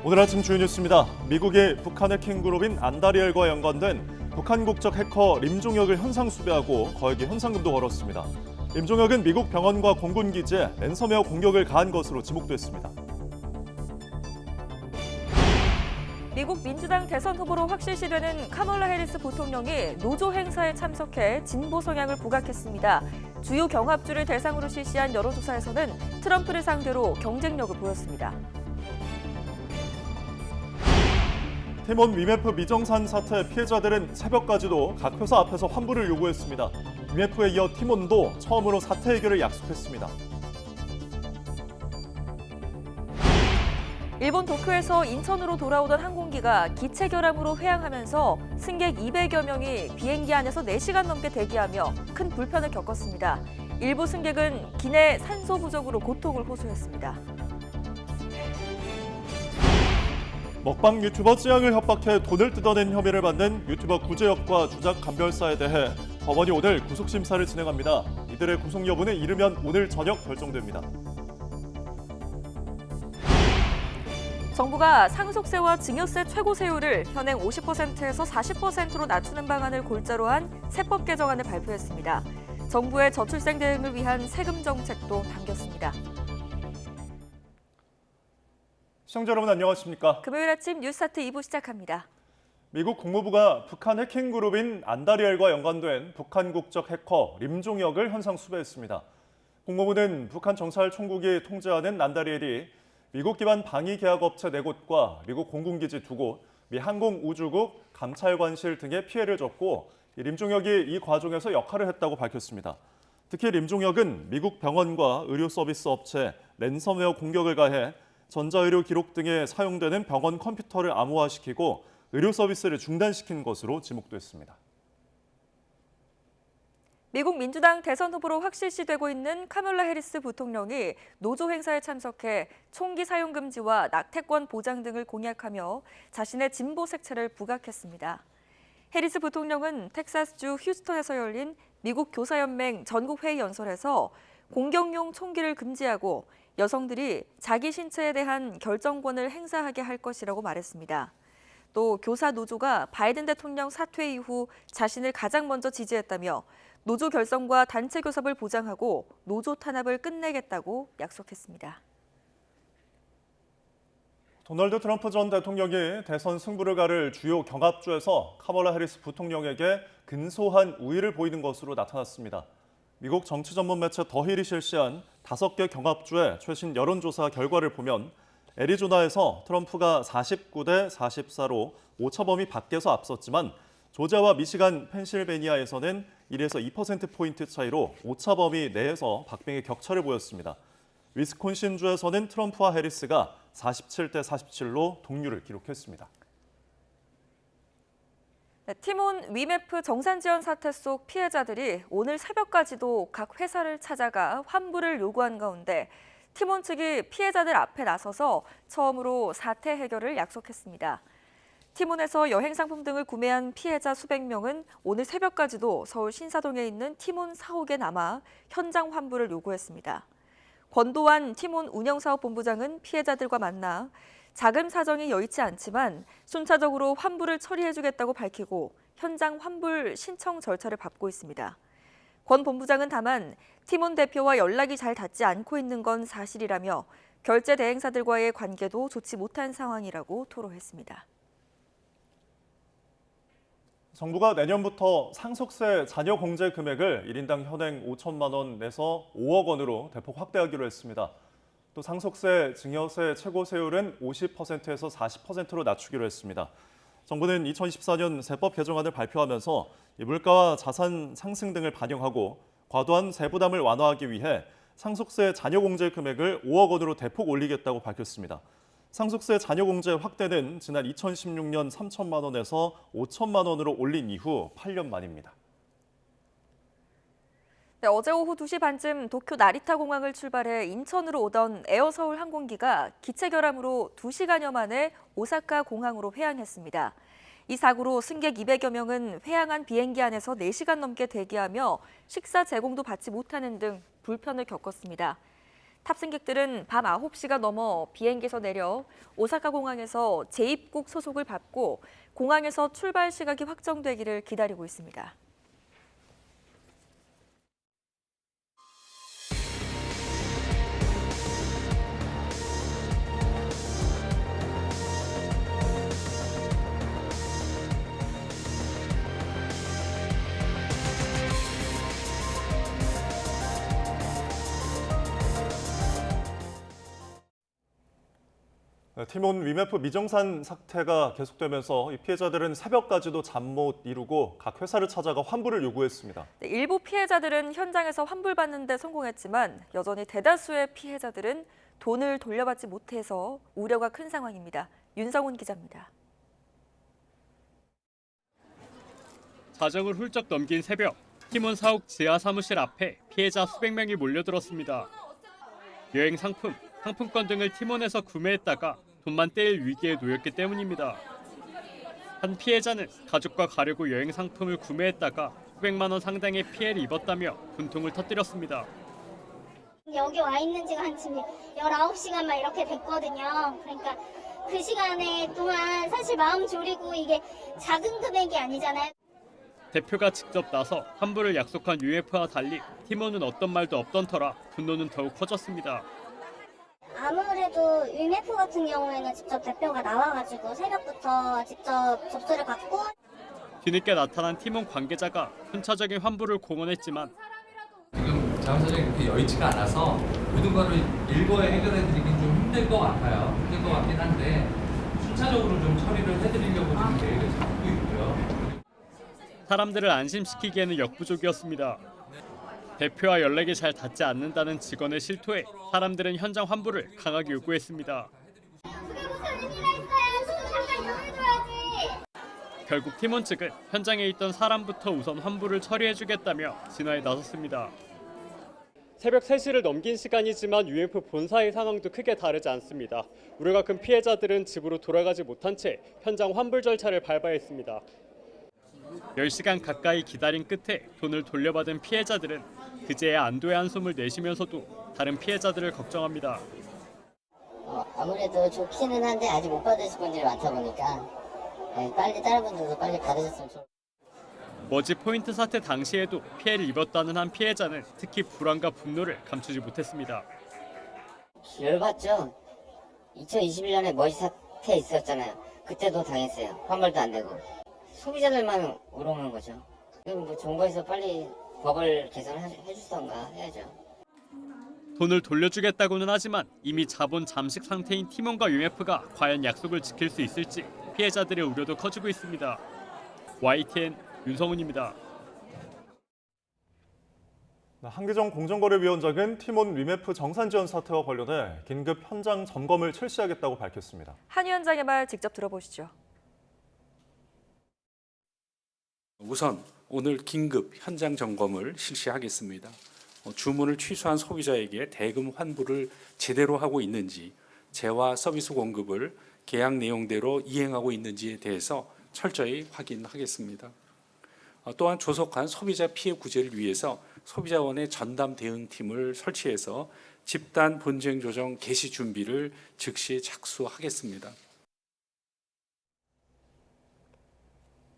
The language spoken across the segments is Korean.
오늘 아침 주요 뉴스입니다. 미국이 북한 해킹 그룹인 안다리엘과 연관된 북한 국적 해커 림종혁을 현상 수배하고 거액의 현상금도 걸었습니다. 림종혁은 미국 병원과 공군 기지에 랜섬웨어 공격을 가한 것으로 지목됐습니다. 미국 민주당 대선 후보로 확실시되는 카멀라 해리스 부통령이 노조 행사에 참석해 진보 성향을 부각했습니다. 주요 경합주를 대상으로 실시한 여론조사에서는 트럼프를 상대로 경쟁력을 보였습니다. 티몬 위메프 미정산 사태 피해자들은 새벽까지도 각 회사 앞에서 환불을 요구했습니다. 위메프에 이어 티몬도 처음으로 사태 해결을 약속했습니다. 일본 도쿄에서 인천으로 돌아오던 항공기가 기체 결함으로 회항하면서 승객 200여 명이 비행기 안에서 4시간 넘게 대기하며 큰 불편을 겪었습니다. 일부 승객은 기내 산소 부족으로 고통을 호소했습니다. 먹방 유튜버 쯔양을 협박해 돈을 뜯어낸 혐의를 받는 유튜버 구제혁과 주작 감별사에 대해 법원이 오늘 구속심사를 진행합니다. 이들의 구속 여부는 이르면 오늘 저녁 결정됩니다. 정부가 상속세와 증여세 최고세율을 현행 50%에서 40%로 낮추는 방안을 골자로 한 세법 개정안을 발표했습니다. 정부의 저출생 대응을 위한 세금 정책도 담겼습니다. 시청자 여러분 안녕하십니까? 금요일 아침 뉴스타트 2부 시작합니다. 미국 국무부가 북한 해킹 그룹인 안다리엘과 연관된 북한 국적 해커 림종혁을 현상 수배했습니다. 국무부는 북한 정찰 총국이 통제하는 안다리엘이 미국 기반 방위 계약업체 4곳과 미국 공군기지 2곳, 미 항공우주국, 감찰관실 등의 피해를 줬고 림종혁이 이 과정에서 역할을 했다고 밝혔습니다. 특히 림종혁은 미국 병원과 의료 서비스 업체 랜섬웨어 공격을 가해 전자의료 기록 등에 사용되는 병원 컴퓨터를 암호화시키고 의료 서비스를 중단시킨 것으로 지목됐습니다. 미국 민주당 대선 후보로 확실시되고 있는 카멀라 해리스 부통령이 노조 행사에 참석해 총기 사용 금지와 낙태권 보장 등을 공약하며 자신의 진보 색채를 부각했습니다. 해리스 부통령은 텍사스주 휴스턴에서 열린 미국 교사연맹 전국회의 연설에서 공격용 총기를 금지하고 여성들이 자기 신체에 대한 결정권을 행사하게 할 것이라고 말했습니다. 또 교사 노조가 바이든 대통령 사퇴 이후 자신을 가장 먼저 지지했다며 노조 결성과 단체 교섭을 보장하고 노조 탄압을 끝내겠다고 약속했습니다. 도널드 트럼프 전 대통령이 대선 승부를 가를 주요 경합주에서 카멀라 해리스 부통령에게 근소한 우위를 보이는 것으로 나타났습니다. 미국 정치 전문 매체 더 힐이 실시한 5개 경합주의 최신 여론조사 결과를 보면 애리조나에서 트럼프가 49대 44로 오차범위 밖에서 앞섰지만 조지아와 미시간, 펜실베니아에서는 1에서 2%포인트 차이로 오차범위 내에서 박빙의 격차를 보였습니다. 위스콘신주에서는 트럼프와 해리스가 47대 47로 동률을 기록했습니다. 티몬 위메프 정산 지원 사태 속 피해자들이 오늘 새벽까지도 각 회사를 찾아가 환불을 요구한 가운데 티몬 측이 피해자들 앞에 나서서 처음으로 사태 해결을 약속했습니다. 티몬에서 여행 상품 등을 구매한 피해자 수백 명은 오늘 새벽까지도 서울 신사동에 있는 티몬 사옥에 남아 현장 환불을 요구했습니다. 권도환 티몬 운영사업본부장은 피해자들과 만나 자금 사정이 여의치 않지만 순차적으로 환불을 처리해주겠다고 밝히고 현장 환불 신청 절차를 밟고 있습니다. 권 본부장은 다만 티몬 대표와 연락이 잘 닿지 않고 있는 건 사실이라며 결제 대행사들과의 관계도 좋지 못한 상황이라고 토로했습니다. 정부가 내년부터 상속세 자녀 공제 금액을 1인당 현행 5천만 원 내서 5억 원으로 대폭 확대하기로 했습니다. 또 상속세, 증여세 최고세율은 50%에서 40%로 낮추기로 했습니다. 정부는 2024년 세법 개정안을 발표하면서 물가와 자산 상승 등을 반영하고 과도한 세부담을 완화하기 위해 상속세 자녀 공제 금액을 5억 원으로 대폭 올리겠다고 밝혔습니다. 상속세 자녀 공제 확대는 지난 2016년 3천만 원에서 5천만 원으로 올린 이후 8년 만입니다. 어제 오후 2시 반쯤 도쿄 나리타 공항을 출발해 인천으로 오던 에어서울 항공기가 기체 결함으로 2시간여 만에 오사카 공항으로 회항했습니다. 이 사고로 승객 200여 명은 회항한 비행기 안에서 4시간 넘게 대기하며 식사 제공도 받지 못하는 등 불편을 겪었습니다. 탑승객들은 밤 9시가 넘어 비행기에서 내려 오사카 공항에서 재입국 소속을 받고 공항에서 출발 시각이 확정되기를 기다리고 있습니다. 티몬 위메프 미정산 사태가 계속되면서 이 피해자들은 새벽까지도 잠 못 이루고 각 회사를 찾아가 환불을 요구했습니다. 네, 일부 피해자들은 현장에서 환불받는 데 성공했지만 여전히 대다수의 피해자들은 돈을 돌려받지 못해서 우려가 큰 상황입니다. 윤성훈 기자입니다. 자정을 훌쩍 넘긴 새벽, 티몬 사옥 지하 사무실 앞에 피해자 수백 명이 몰려들었습니다. 여행 상품, 상품권 등을 티몬에서 구매했다가 돈만 떼일 위기에 놓였기 때문입니다. 한 피해자는 가족과 가려고 여행 상품을 구매했다가 수백만 원 상당의 피해를 입었다며 분통을 터뜨렸습니다. 여기 와 있는 지가 한 지금 19시간 막 이렇게 됐거든요. 그러니까 그 시간에 동안 사실 마음 졸이고 이게 작은 금액이 아니잖아요. 대표가 직접 나서 환불을 약속한 UF와 달리 티몬은 어떤 말도 없던 터라 분노는 더욱 커졌습니다. 아무래도 위메프 같은 경우에는 직접 대표가 나와가지고 새벽부터 직접 접수를 받고 뒤늦게 나타난 티몬 관계자가 순차적인 환불을 공언했지만 지금 자원사정이 그렇게 여의치가 않아서 모든 거를 일거에 해결해드리긴 좀 힘들 것 같아요. 힘들 것 같긴 한데 순차적으로 좀 처리를 해드리려고 지금 계획을 잡고 있고요. 사람들을 안심시키기에는 역부족이었습니다. 대표와 연락이 잘 닿지 않는다는 직원의 실토에 사람들은 현장 환불을 강하게 요구했습니다. 그게 무슨 의미가 있어요. 지금 잠깐 돈을 줘야지. 결국 팀원 측은 현장에 있던 사람부터 우선 환불을 처리해주겠다며 진화에 나섰습니다. 새벽 3시를 넘긴 시간이지만 UMF 본사의 상황도 크게 다르지 않습니다. 우려가 큰 피해자들은 집으로 돌아가지 못한 채 현장 환불 절차를 밟아야 했습니다. 10시간 가까이 기다린 끝에 돈을 돌려받은 피해자들은 그제야 안도의 한숨을 내쉬면서도 다른 피해자들을 걱정합니다. 아무래도 좋기는 한데 아직 못 받으실 분들이 많다 보니까 빨리 다른 분들도 빨리 받으셨으면 좋겠어요. 머지 포인트 사태 당시에도 피해를 입었다는 한 피해자는 특히 불안과 분노를 감추지 못했습니다. 열받죠. 2021년에 머지 사태 있었잖아요. 그때도 당했어요. 환불도 안 되고. 소비자들만 우롱한 거죠. 그럼 뭐 정부에서 빨리 법을 개선해주던가 해야죠. 돈을 돌려주겠다고는 하지만 이미 자본 잠식 상태인 티몬과 UMF가 과연 약속을 지킬 수 있을지 피해자들의 우려도 커지고 있습니다. YTN 윤성훈입니다. 한기정 공정거래위원장은 티몬 위메프 정산지원 사태와 관련해 긴급 현장 점검을 실시하겠다고 밝혔습니다. 한 위원장의 말 직접 들어보시죠. 우선 오늘 긴급 현장 점검을 실시하겠습니다. 주문을 취소한 소비자에게 대금 환불을 제대로 하고 있는지, 재화 서비스 공급을 계약 내용대로 이행하고 있는지에 대해서 철저히 확인하겠습니다. 또한 조속한 소비자 피해 구제를 위해서 소비자원의 전담 대응팀을 설치해서 집단 분쟁 조정 개시 준비를 즉시 착수하겠습니다.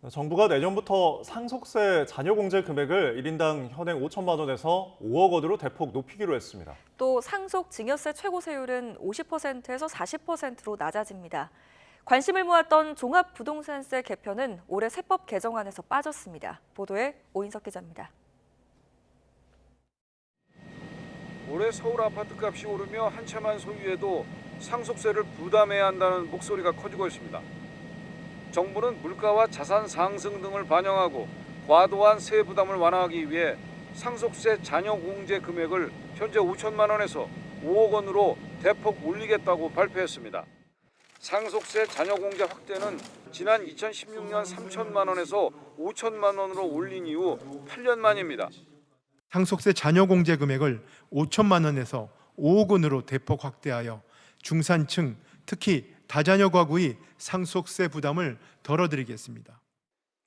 정부가 내년부터 상속세 자녀공제 금액을 1인당 현행 5천만 원에서 5억 원으로 대폭 높이기로 했습니다. 또 상속 증여세 최고세율은 50%에서 40%로 낮아집니다. 관심을 모았던 종합부동산세 개편은 올해 세법 개정안에서 빠졌습니다. 보도에 오인석 기자입니다. 올해 서울 아파트값이 오르며 한 채만 소유해도 상속세를 부담해야 한다는 목소리가 커지고 있습니다. 정부는 물가와 자산 상승 등을 반영하고 과도한 세 부담을 완화하기 위해 상속세 자녀 공제 금액을 현재 5천만 원에서 5억 원으로 대폭 올리겠다고 발표했습니다. 상속세 자녀 공제 확대는 지난 2016년 3천만 원에서 5천만 원으로 올린 이후 8년 만입니다. 상속세 자녀 공제 금액을 5천만 원에서 5억 원으로 대폭 확대하여 중산층, 특히 다자녀 가구의 상속세 부담을 덜어드리겠습니다.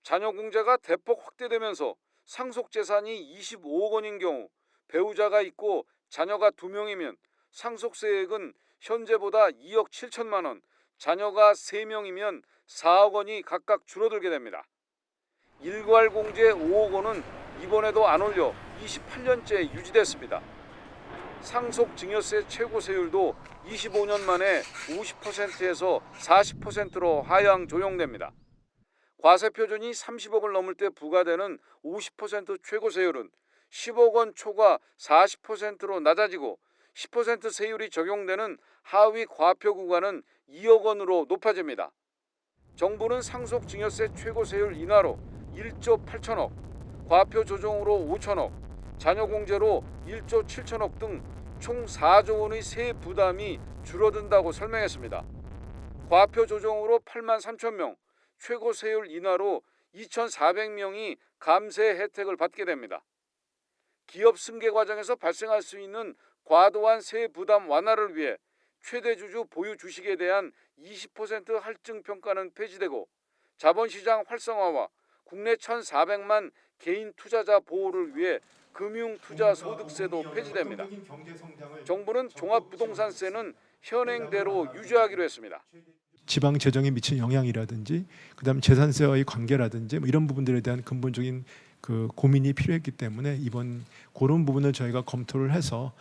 자녀 공제가 대폭 확대되면서 상속 재산이 25억 원인 경우 배우자가 있고 자녀가 2명이면 상속세액은 현재보다 2억 7천만 원, 자녀가 3명이면 4억 원이 각각 줄어들게 됩니다. 일괄공제 5억 원은 이번에도 안 올려 28년째 유지됐습니다. 상속증여세 최고세율도 25년 만에 50%에서 40%로 하향 조정됩니다. 과세표준이 30억을 넘을 때 부과되는 50% 최고세율은 10억 원 초과 40%로 낮아지고 10% 세율이 적용되는 하위 과표 구간은 2억 원으로 높아집니다. 정부는 상속증여세 최고세율 인하로 1조 8천억, 과표 조정으로 5천억, 자녀공제로 1조 7천억 등 총 4조 원의 세 부담이 줄어든다고 설명했습니다. 과표 조정으로 8만 3천 명, 최고세율 인하로 2,400명이 감세 혜택을 받게 됩니다. 기업 승계 과정에서 발생할 수 있는 과도한 세 부담 완화를 위해 최대 주주 보유 주식에 대한 20% 할증 평가는 폐지되고 자본시장 활성화와 국내 1,400만 개인 투자자 보호를 위해 금융투자소득세도 폐지됩니다. 정부는 종합부동산세는 현행대로 유지하기로 했습니다. 지방 재정에 미친 영향이라든지 그다음 재산세와의 관계라든지 이런 부분들에 대한 근본적인 고민이 필요했기 때문에 이번 그런 부분을 저희가 검토를 해서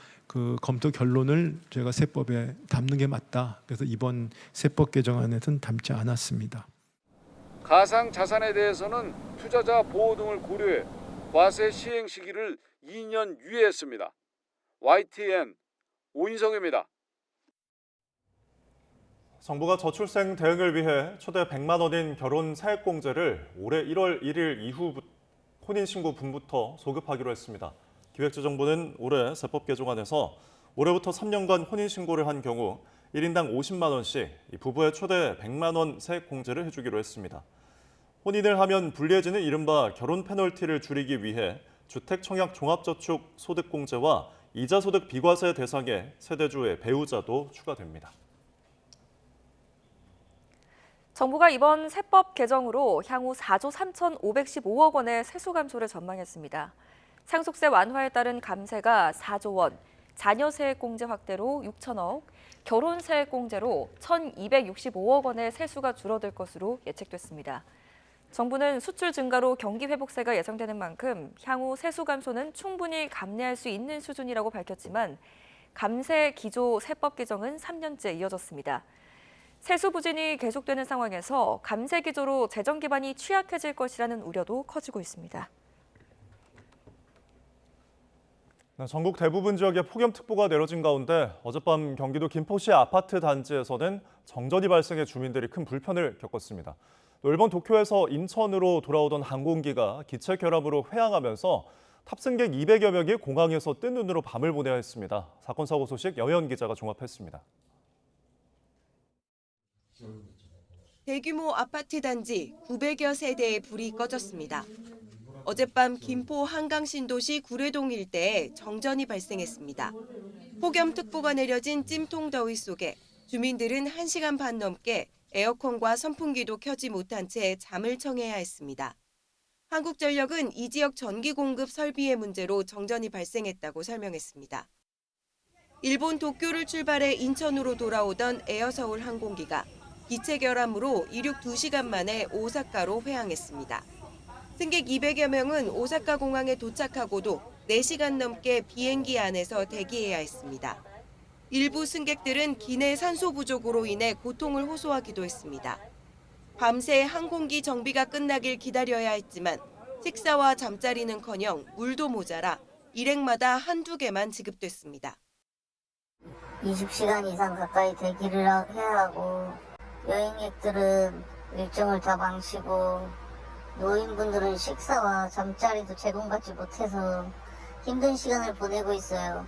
검토 결론을 저희가 세법에 담는 게 맞다. 그래서 이번 세법 개정안에는 담지 않았습니다. 가상 자산에 대해서는 투자자 보호 등을 고려해 과세 시행 시기를 2년 유예했습니다. YTN 오인성입니다. 정부가 저출생 대응을 위해 최대 100만 원인 결혼 세액공제를 올해 1월 1일 이후 혼인신고 분부터 소급하기로 했습니다. 기획재정부는 올해 세법 개정안에서 올해부터 3년간 혼인신고를 한 경우 1인당 50만 원씩 부부의 최대 100만 원 세액공제를 해주기로 했습니다. 혼인을 하면 불리해지는 이른바 결혼 페널티를 줄이기 위해 주택청약 종합저축 소득공제와 이자소득 비과세 대상의 세대주의 배우자도 추가됩니다. 정부가 이번 세법 개정으로 향후 4조 3,515억 원의 세수 감소를 전망했습니다. 상속세 완화에 따른 감세가 4조 원, 자녀세액공제 확대로 6천억, 결혼세액공제로 1,265억 원의 세수가 줄어들 것으로 예측됐습니다. 정부는 수출 증가로 경기 회복세가 예상되는 만큼 향후 세수 감소는 충분히 감내할 수 있는 수준이라고 밝혔지만 감세 기조 세법 개정은 3년째 이어졌습니다. 세수 부진이 계속되는 상황에서 감세 기조로 재정 기반이 취약해질 것이라는 우려도 커지고 있습니다. 전국 대부분 지역에 폭염특보가 내려진 가운데 어젯밤 경기도 김포시 아파트 단지에서는 정전이 발생해 주민들이 큰 불편을 겪었습니다. 또 일본 도쿄에서 인천으로 돌아오던 항공기가 기체 결함으로 회항하면서 탑승객 200여 명이 공항에서 뜬 눈으로 밤을 보내야 했습니다. 사건 사고 소식 여현 기자가 종합했습니다. 대규모 아파트 단지 900여 세대의 불이 꺼졌습니다. 어젯밤 김포 한강신도시 구례동 일대에 정전이 발생했습니다. 폭염특보가 내려진 찜통 더위 속에 주민들은 1시간 반 넘게 에어컨과 선풍기도 켜지 못한 채 잠을 청해야 했습니다. 한국전력은 이 지역 전기 공급 설비의 문제로 정전이 발생했다고 설명했습니다. 일본 도쿄를 출발해 인천으로 돌아오던 에어서울 항공기가 기체 결함으로 이륙 2시간 만에 오사카로 회항했습니다. 승객 200여 명은 오사카 공항에 도착하고도 4시간 넘게 비행기 안에서 대기해야 했습니다. 일부 승객들은 기내 산소 부족으로 인해 고통을 호소하기도 했습니다. 밤새 항공기 정비가 끝나길 기다려야 했지만 식사와 잠자리는커녕 물도 모자라 일행마다 한두 개만 지급됐습니다. 20시간 이상 가까이 대기를 해야 하고 여행객들은 일정을 다 망치고 노인분들은 식사와 잠자리도 제공받지 못해서 힘든 시간을 보내고 있어요.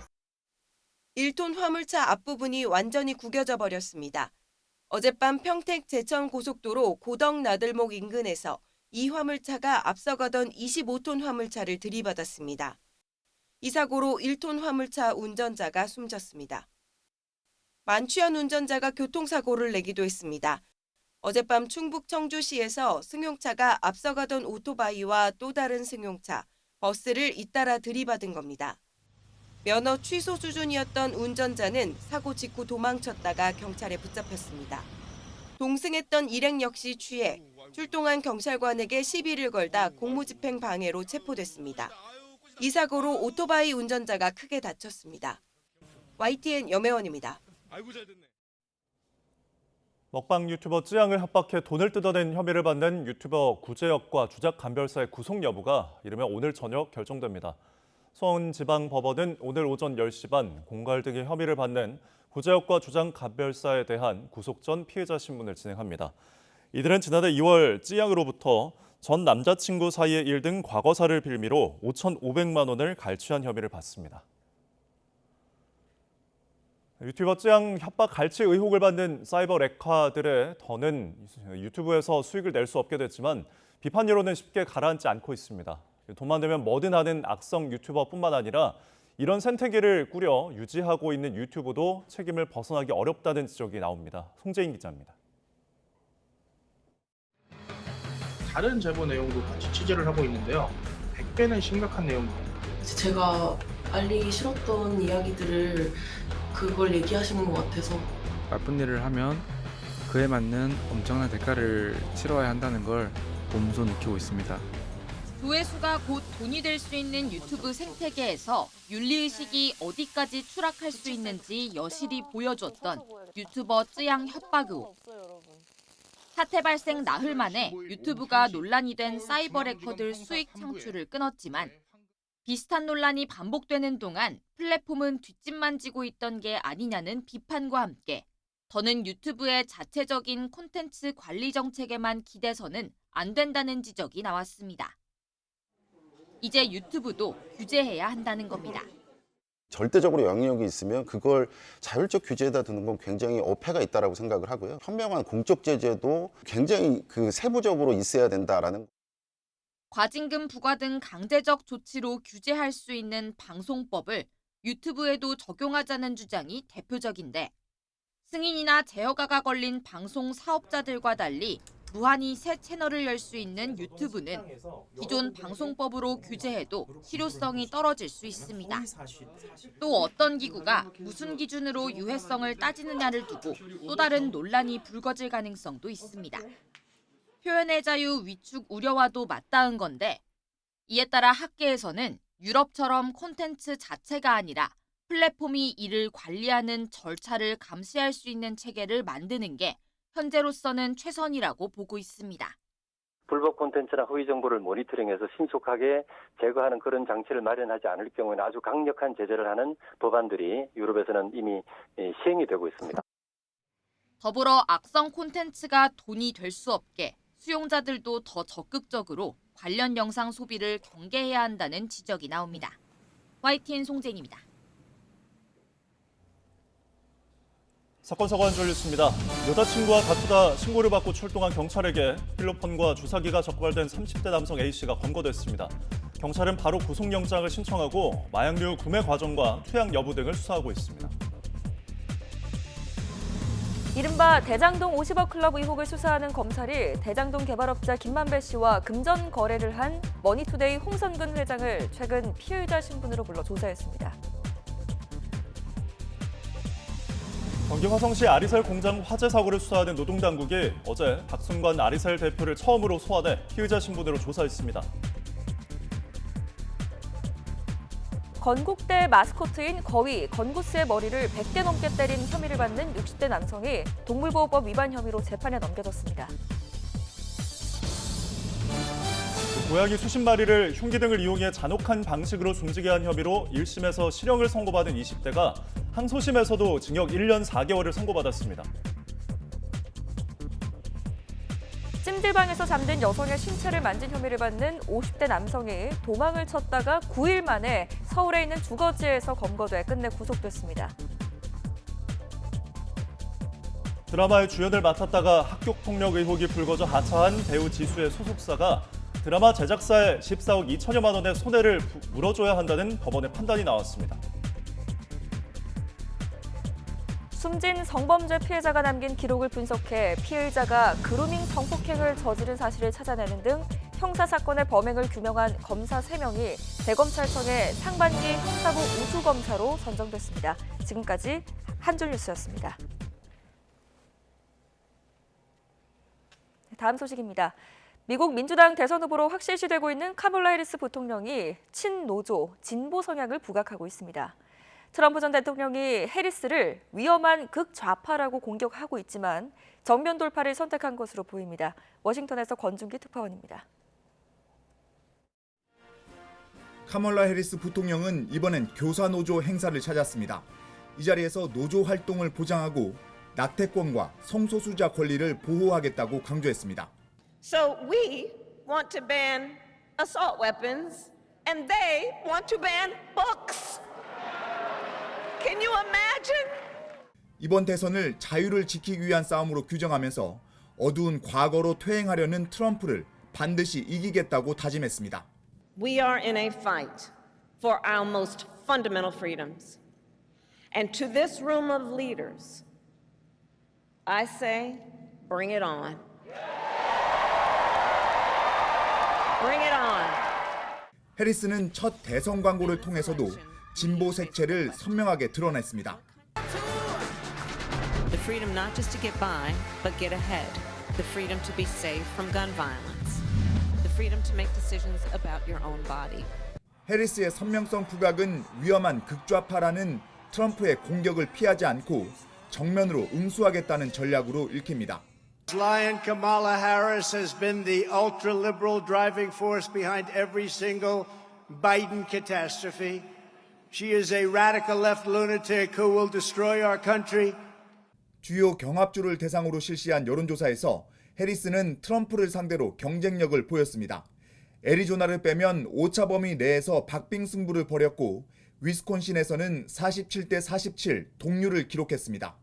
1톤 화물차 앞부분이 완전히 구겨져 버렸습니다. 어젯밤 평택 제천 고속도로 고덕 나들목 인근에서 이 화물차가 앞서가던 25톤 화물차를 들이받았습니다. 이 사고로 1톤 화물차 운전자가 숨졌습니다. 만취한 운전자가 교통사고를 내기도 했습니다. 어젯밤 충북 청주시에서 승용차가 앞서가던 오토바이와 또 다른 승용차, 버스를 잇따라 들이받은 겁니다. 면허 취소 수준이었던 운전자는 사고 직후 도망쳤다가 경찰에 붙잡혔습니다. 동승했던 일행 역시 취해 출동한 경찰관에게 시비를 걸다 공무집행 방해로 체포됐습니다. 이 사고로 오토바이 운전자가 크게 다쳤습니다. YTN 염혜원입니다. 먹방 유튜버 쯔양을 협박해 돈을 뜯어낸 혐의를 받는 유튜버 구제혁과 주작 감별사의 구속 여부가 이르면 오늘 저녁 결정됩니다. 수원지방법원은 오늘 오전 10시 반 공갈 등의 혐의를 받는 구제혁과 주작 감별사에 대한 구속 전 피해자 신문을 진행합니다. 이들은 지난해 2월 쯔양으로부터 전 남자친구 사이의 일 등 과거사를 빌미로 5,500만 원을 갈취한 혐의를 받습니다. 유튜버 쯔양 협박 갈취 의혹을 받는 사이버 렉화들의 더는 유튜브에서 수익을 낼 수 없게 됐지만 비판 여론은 쉽게 가라앉지 않고 있습니다. 돈만 되면 뭐든 하는 악성 유튜버뿐만 아니라 이런 생태계를 꾸려 유지하고 있는 유튜브도 책임을 벗어나기 어렵다는 지적이 나옵니다. 송재인 기자입니다. 다른 제보 내용도 같이 취재를 하고 있는데요. 100배는 심각한 내용입니다. 제가 알리기 싫었던 이야기들을 그걸 얘기하시는 것 같아서 나쁜 일을 하면 그에 맞는 엄청난 대가를 치러야 한다는 걸 몸소 느끼고 있습니다. 조회수가 곧 돈이 될 수 있는 유튜브 생태계에서 윤리의식이 어디까지 추락할 수 있는지 여실히 보여줬던 유튜버 쯔양 협박 의혹. 사태 발생 나흘 만에 유튜브가 논란이 된 사이버 레커들 수익 창출을 끊었지만 비슷한 논란이 반복되는 동안 플랫폼은 뒷짐만 지고 있던 게 아니냐는 비판과 함께 더는 유튜브의 자체적인 콘텐츠 관리 정책에만 기대서는 안 된다는 지적이 나왔습니다. 이제 유튜브도 규제해야 한다는 겁니다. 절대적으로 영향력이 있으면 그걸 자율적 규제에다 두는 건 굉장히 어폐가 있다라고 생각을 하고요. 현명한 공적 제재도 굉장히 세부적으로 있어야 된다라는. 과징금 부과 등 강제적 조치로 규제할 수 있는 방송법을 유튜브에도 적용하자는 주장이 대표적인데 승인이나 제어가가 걸린 방송 사업자들과 달리 무한히 새 채널을 열 수 있는 유튜브는 기존 방송법으로 규제해도 실효성이 떨어질 수 있습니다. 또 어떤 기구가 무슨 기준으로 유해성을 따지느냐를 두고 또 다른 논란이 불거질 가능성도 있습니다. 표현의 자유 위축 우려와도 맞닿은 건데 이에 따라 학계에서는 유럽처럼 콘텐츠 자체가 아니라 플랫폼이 이를 관리하는 절차를 감시할 수 있는 체계를 만드는 게 현재로서는 최선이라고 보고 있습니다. 불법 콘텐츠나 허위 정보를 모니터링해서 신속하게 제거하는 그런 장치를 마련하지 않을 경우에는 아주 강력한 제재를 하는 법안들이 유럽에서는 이미 시행이 되고 있습니다. 더불어 악성 콘텐츠가 돈이 될 수 없게 수용자들도 더 적극적으로 관련 영상 소비를 경계해야 한다는 지적이 나옵니다. YTN 송재인입니다. 사건 사고한 전류스입니다. 여자친구와 다투다 신고를 받고 출동한 경찰에게 필로폰과 주사기가 적발된 30대 남성 A씨가 검거됐습니다. 경찰은 바로 구속영장을 신청하고 마약류 구매 과정과 투약 여부 등을 수사하고 있습니다. 이른바 대장동 50억 클럽 의혹을 수사하는 검찰이 대장동 개발업자 김만배 씨와 금전 거래를 한 머니투데이 홍선근 회장을 최근 피의자 신분으로 불러 조사했습니다. 경기 화성시 아리셀 공장 화재 사고를 수사하는 노동당국이 어제 박순관 아리셀 대표를 처음으로 소환해 피의자 신분으로 조사했습니다. 건국대 마스코트인 거위 건구스의 머리를 100대 넘게 때린 혐의를 받는 60대 남성이 동물보호법 위반 혐의로 재판에 넘겨졌습니다. 고양이 수십 마리를 흉기 등을 이용해 잔혹한 방식으로 숨지게 한 혐의로 1심에서 실형을 선고받은 20대가 항소심에서도 징역 1년 4개월을 선고받았습니다. 찜질방에서 잠든 여성의 신체를 만진 혐의를 받는 50대 남성이 도망을 쳤다가 9일 만에 서울에 있는 주거지에서 검거돼 끝내 구속됐습니다. 드라마의 주연을 맡았다가 학교폭력 의혹이 불거져 하차한 배우 지수의 소속사가 드라마 제작사에 14억 2천여만 원의 손해를 물어줘야 한다는 법원의 판단이 나왔습니다. 숨진 성범죄 피해자가 남긴 기록을 분석해 피의자가 그루밍 성폭행을 저지른 사실을 찾아내는 등 형사사건의 범행을 규명한 검사 3명이 대검찰청의 상반기 형사부 우수검사로 선정됐습니다. 지금까지 한줄 뉴스였습니다. 다음 소식입니다. 미국 민주당 대선 후보로 확실시되고 있는 카멀라 해리스 부통령이 친노조, 진보 성향을 부각하고 있습니다. 트럼프 전 대통령이 해리스를 위험한 극좌파라고 공격하고 있지만 정면 돌파를 선택한 것으로 보입니다. 워싱턴에서 권준기 특파원입니다. 카멀라 해리스 부통령은 이번엔 교사노조 행사를 찾았습니다. 이 자리에서 노조 활동을 보장하고 낙태권과 성소수자 권리를 보호하겠다고 강조했습니다. So we want to ban assault weapons and they want to ban books. Can you imagine? 이번 대선을 자유를 지키기 위한 싸움으로 규정하면서 어두운 과거로 퇴행하려는 트럼프를 반드시 이기겠다고 다짐했습니다. We are in a fight for our most fundamental freedoms. And to this room of leaders, I say, bring it on. Bring it on. 해리스는 첫 대선 광고를 통해서도 진보 색채를 선명하게 드러냈습니다. The freedom not just to get by, but get ahead. The freedom to be safe from gun violence. The freedom to make decisions about your own body. 해리스의 선명성 부각은 위험한 극좌파라는 트럼프의 공격을 피하지 않고 정면으로 응수하겠다는 전략으로 읽힙니다. Lion Kamala Harris has been the ultra-liberal driving force behind every single Biden catastrophe. She is a radical left lunatic who will destroy our country. 주요 경합주를 대상으로 실시한 여론조사에서 해리스는 트럼프를 상대로 경쟁력을 보였습니다. 애리조나를 빼면 오차범위 내에서 박빙승부를 벌였고 위스콘신에서는 47대 47 동률을 기록했습니다.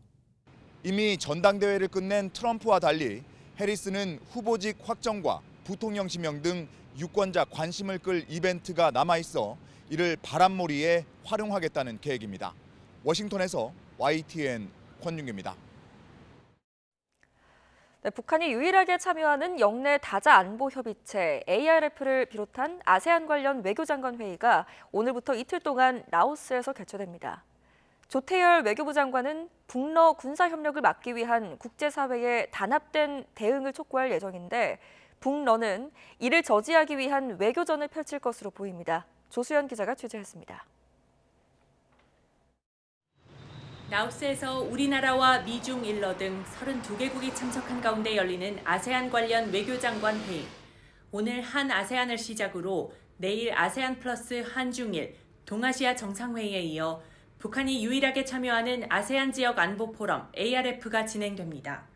이미 전당대회를 끝낸 트럼프와 달리 해리스는 후보직 확정과 부통령 지명 등 유권자 관심을 끌 이벤트가 남아있어 이를 바람몰이에 활용하겠다는 계획입니다. 워싱턴에서 YTN 권윤규입니다. 네, 북한이 유일하게 참여하는 영내 다자 안보 협의체 ARF를 비롯한 아세안 관련 외교장관 회의가 오늘부터 이틀 동안 라오스에서 개최됩니다. 조태열 외교부 장관은 북러 군사협력을 막기 위한 국제사회의 단합된 대응을 촉구할 예정인데 북러는 이를 저지하기 위한 외교전을 펼칠 것으로 보입니다. 조수연 기자가 취재했습니다. 라오스에서 우리나라와 미중 일러 등 32개국이 참석한 가운데 열리는 아세안 관련 외교장관 회의. 오늘 한 아세안을 시작으로 내일 아세안 플러스 한중일 동아시아 정상회의에 이어 북한이 유일하게 참여하는 아세안 지역 안보 포럼 ARF가 진행됩니다.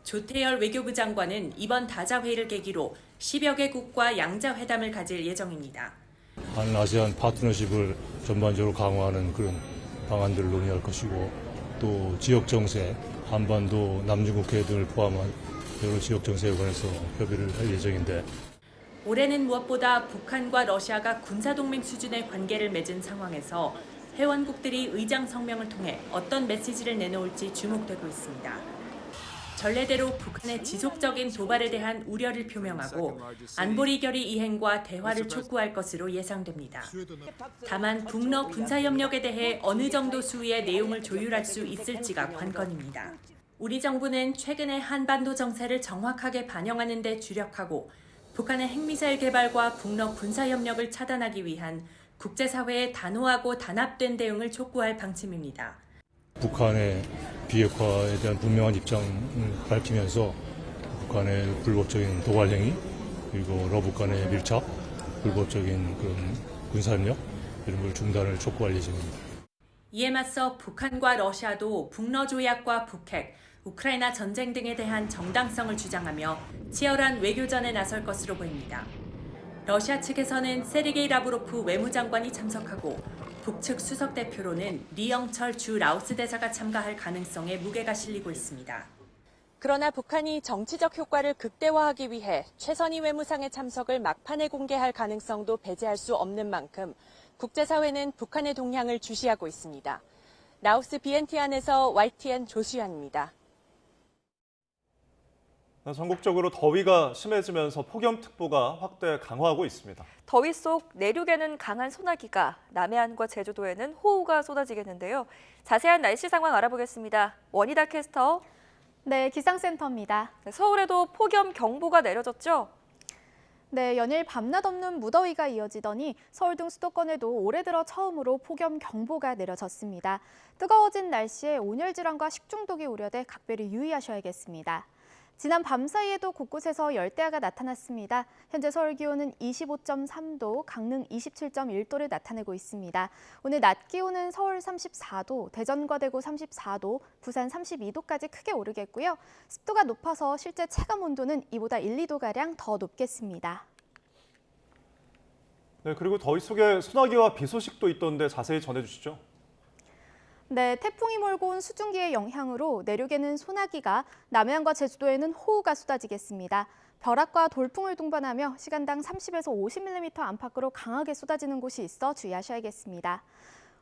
조태열 외교부 장관은 이번 다자회의를 계기로 10여 개국과 양자회담을 가질 예정입니다. 한아세안 파트너십을 전반적으로 강화하는 그런 방안들을 논의할 것이고 또 지역 정세, 한반도 남중국해 등을 포함한 여러 지역 정세에 관해서 협의를 할 예정인데 올해는 무엇보다 북한과 러시아가 군사동맹 수준의 관계를 맺은 상황에서 회원국들이 의장 성명을 통해 어떤 메시지를 내놓을지 주목되고 있습니다. 전례대로 북한의 지속적인 도발에 대한 우려를 표명하고 안보리 결의 이행과 대화를 촉구할 것으로 예상됩니다. 다만 북러 군사협력에 대해 어느 정도 수위의 내용을 조율할 수 있을지가 관건입니다. 우리 정부는 최근의 한반도 정세를 정확하게 반영하는 데 주력하고 북한의 핵미사일 개발과 북러 군사협력을 차단하기 위한 국제사회의 단호하고 단합된 대응을 촉구할 방침입니다. 북한의 비핵화에 대한 분명한 입장을 밝히면서 북한의 불법적인 도발 행위 그리고 러북 간의 밀착, 불법적인 그런 군사협력 이런 걸 중단을 촉구할 예정입니다. 이에 맞서 북한과 러시아도 북러 조약과 북핵, 우크라이나 전쟁 등에 대한 정당성을 주장하며 치열한 외교전에 나설 것으로 보입니다. 러시아 측에서는 세르게이 라브로프 외무장관이 참석하고 북측 수석 대표로는 리영철 주 라오스 대사가 참가할 가능성에 무게가 실리고 있습니다. 그러나 북한이 정치적 효과를 극대화하기 위해 최선희 외무상의 참석을 막판에 공개할 가능성도 배제할 수 없는 만큼 국제사회는 북한의 동향을 주시하고 있습니다. 라오스 비엔티안에서 YTN 조수연입니다. 전국적으로 더위가 심해지면서 폭염특보가 확대 강화하고 있습니다. 더위 속 내륙에는 강한 소나기가, 남해안과 제주도에는 호우가 쏟아지겠는데요. 자세한 날씨 상황 알아보겠습니다. 원희다 캐스터. 네, 기상센터입니다. 서울에도 폭염 경보가 내려졌죠? 네, 연일 밤낮 없는 무더위가 이어지더니 서울 등 수도권에도 올해 들어 처음으로 폭염 경보가 내려졌습니다. 뜨거워진 날씨에 온열 질환과 식중독이 우려돼 각별히 유의하셔야겠습니다. 지난 밤 사이에도 곳곳에서 열대야가 나타났습니다. 현재 서울 기온은 25.3도, 강릉 27.1도를 나타내고 있습니다. 오늘 낮 기온은 서울 34도, 대전과 대구 34도, 부산 32도까지 크게 오르겠고요. 습도가 높아서 실제 체감 온도는 이보다 1, 2도가량 더 높겠습니다. 네, 그리고 더위 속에 소나기와 비 소식도 있던데 자세히 전해주시죠. 네, 태풍이 몰고 온 수증기의 영향으로 내륙에는 소나기가, 남해안과 제주도에는 호우가 쏟아지겠습니다. 벼락과 돌풍을 동반하며 시간당 30에서 50mm 안팎으로 강하게 쏟아지는 곳이 있어 주의하셔야겠습니다.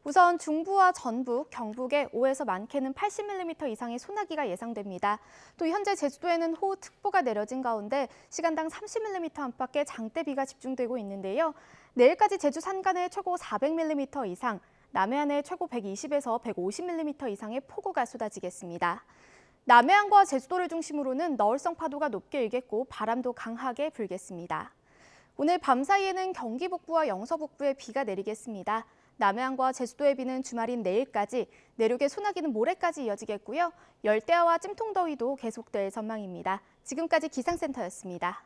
우선 중부와 전북, 경북에 5에서 많게는 80mm 이상의 소나기가 예상됩니다. 또 현재 제주도에는 호우특보가 내려진 가운데 시간당 30mm 안팎의 장대비가 집중되고 있는데요. 내일까지 제주 산간에 최고 400mm 이상, 남해안에 최고 120에서 150mm 이상의 폭우가 쏟아지겠습니다. 남해안과 제주도를 중심으로는 너울성 파도가 높게 일겠고 바람도 강하게 불겠습니다. 오늘 밤 사이에는 경기 북부와 영서 북부에 비가 내리겠습니다. 남해안과 제주도의 비는 주말인 내일까지, 내륙의 소나기는 모레까지 이어지겠고요. 열대야와 찜통더위도 계속될 전망입니다. 지금까지 기상센터였습니다.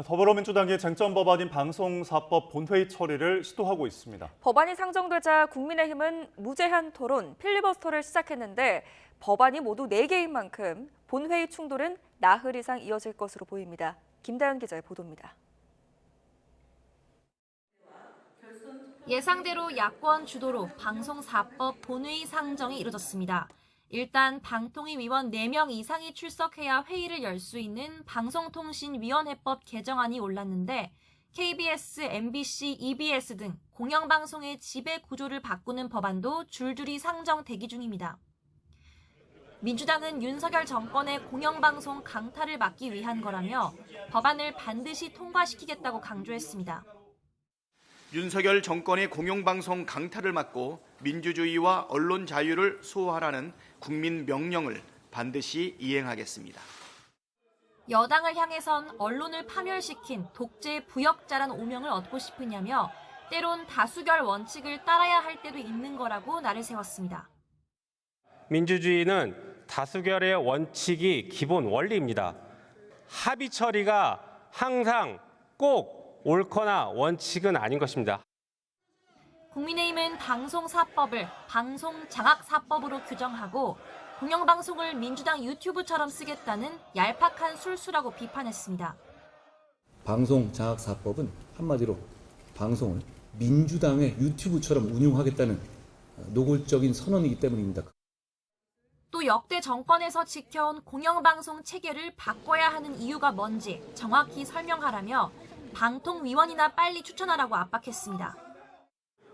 더불어민주당이 쟁점 법안인 방송사법 본회의 처리를 시도하고 있습니다. 법안이 상정되자 국민의힘은 무제한 토론, 필리버스터를 시작했는데 법안이 모두 4개인 만큼 본회의 충돌은 나흘 이상 이어질 것으로 보입니다. 김다연 기자의 보도입니다. 예상대로 야권 주도로 방송사법 본회의 상정이 이뤄졌습니다. 일단 방통위 위원 4명 이상이 출석해야 회의를 열 수 있는 방송통신위원회법 개정안이 올랐는데 KBS, MBC, EBS 등 공영방송의 지배 구조를 바꾸는 법안도 줄줄이 상정 대기 중입니다. 민주당은 윤석열 정권의 공영방송 강탈을 막기 위한 거라며 법안을 반드시 통과시키겠다고 강조했습니다. 윤석열 정권의 공영방송 강탈을 막고 민주주의와 언론 자유를 수호하라는 국민 명령을 반드시 이행하겠습니다. 여당을 향해선 언론을 파멸시킨 독재 부역자란 오명을 얻고 싶으냐며 때론 다수결 원칙을 따라야 할 때도 있는 거라고 날을 세웠습니다. 민주주의는 다수결의 원칙이 기본 원리입니다. 합의 처리가 항상 꼭 옳거나 원칙은 아닌 것입니다. 국민의힘은 방송사법을 방송장악사법으로 규정하고 공영방송을 민주당 유튜브처럼 쓰겠다는 얄팍한 술수라고 비판했습니다. 방송장악사법은 한마디로 방송을 민주당의 유튜브처럼 운용하겠다는 노골적인 선언이기 때문입니다. 또 역대 정권에서 지켜온 공영방송 체계를 바꿔야 하는 이유가 뭔지 정확히 설명하라며 방통위원이나 빨리 추천하라고 압박했습니다.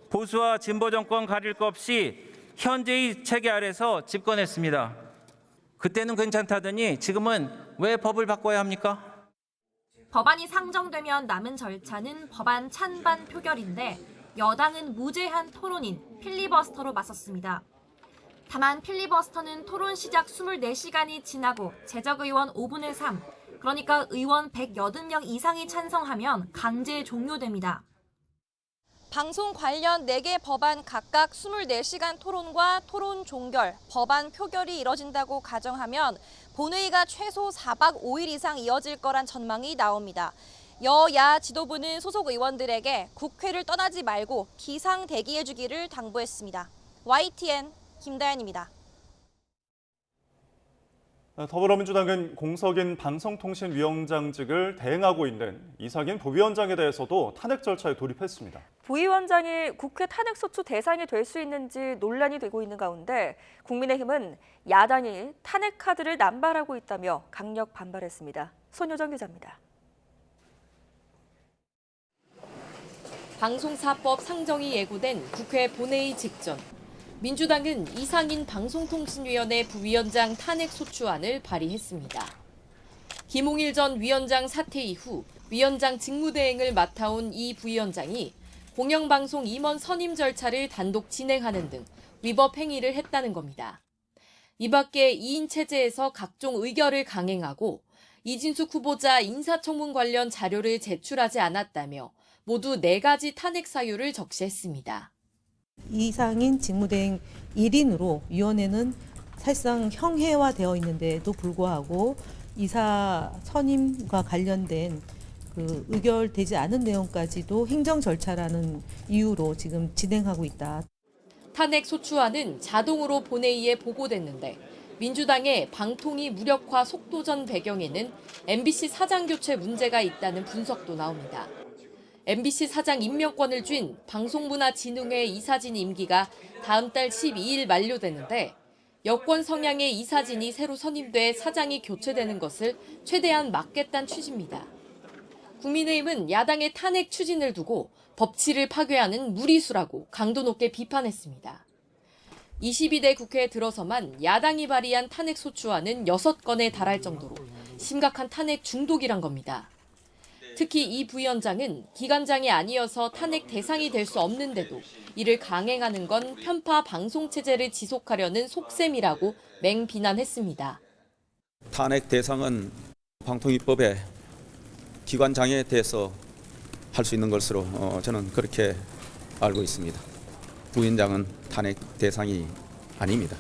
보수와 진보 정권 가릴 것 없이 현재의 체계 아래서 집권했습니다. 그때는 괜찮다더니 지금은 왜 법을 바꿔야 합니까? 법안이 상정되면 남은 절차는 법안 찬반 표결인데 여당은 무제한 토론인 필리버스터로 맞섰습니다. 다만 필리버스터는 토론 시작 24시간이 지나고 재적 의원 5분의 3, 그러니까 의원 180명 이상이 찬성하면 강제 종료됩니다. 방송 관련 4개 법안 각각 24시간 토론과 토론 종결, 법안 표결이 이뤄진다고 가정하면 본회의가 최소 4박 5일 이상 이어질 거란 전망이 나옵니다. 여야 지도부는 소속 의원들에게 국회를 떠나지 말고 기상 대기해 주기를 당부했습니다. YTN 김다연입니다. 더불어민주당은 공석인 방송통신위원장직을 대행하고 있는 이상인 부위원장에 대해서도 탄핵 절차에 돌입했습니다. 부위원장이 국회 탄핵소추 대상이 될 수 있는지 논란이 되고 있는 가운데 국민의힘은 야당이 탄핵 카드를 남발하고 있다며 강력 반발했습니다. 손효정 기자입니다. 방송사법 상정이 예고된 국회 본회의 직전, 민주당은 이상인 방송통신위원회 부위원장 탄핵소추안을 발의했습니다. 김홍일 전 위원장 사퇴 이후 위원장 직무대행을 맡아온 이 부위원장이 공영방송 임원 선임 절차를 단독 진행하는 등 위법 행위를 했다는 겁니다. 이 밖에 2인 체제에서 각종 의결을 강행하고 이진숙 후보자 인사청문 관련 자료를 제출하지 않았다며 모두 4가지 탄핵 사유를 적시했습니다. 이상인 직무대행 1인으로 위원회는 사실상 형해화되어 있는데도 불구하고 이사 선임과 관련된 그 의결되지 않은 내용까지도 행정 절차라는 이유로 지금 진행하고 있다. 탄핵 소추안은 자동으로 본회의에 보고됐는데 민주당의 방통위 무력화 속도전 배경에는 MBC 사장 교체 문제가 있다는 분석도 나옵니다. MBC 사장 임명권을 쥔 방송문화진흥회 이사진 임기가 다음 달 12일 만료되는데 여권 성향의 이사진이 새로 선임돼 사장이 교체되는 것을 최대한 막겠다는 취지입니다. 국민의힘은 야당의 탄핵 추진을 두고 법치를 파괴하는 무리수라고 강도 높게 비판했습니다. 22대 국회에 들어서만 야당이 발의한 탄핵 소추안은 6건에 달할 정도로 심각한 탄핵 중독이란 겁니다. 특히 이 부위원장은 기관장이 아니어서 탄핵 대상이 될 수 없는데도 이를 강행하는 건 편파 방송 체제를 지속하려는 속셈이라고 맹비난했습니다. 탄핵 대상은 방통위법에 기관장에 대해서 할 수 있는 것으로 저는 그렇게 알고 있습니다. 부위원장은 탄핵 대상이 아닙니다.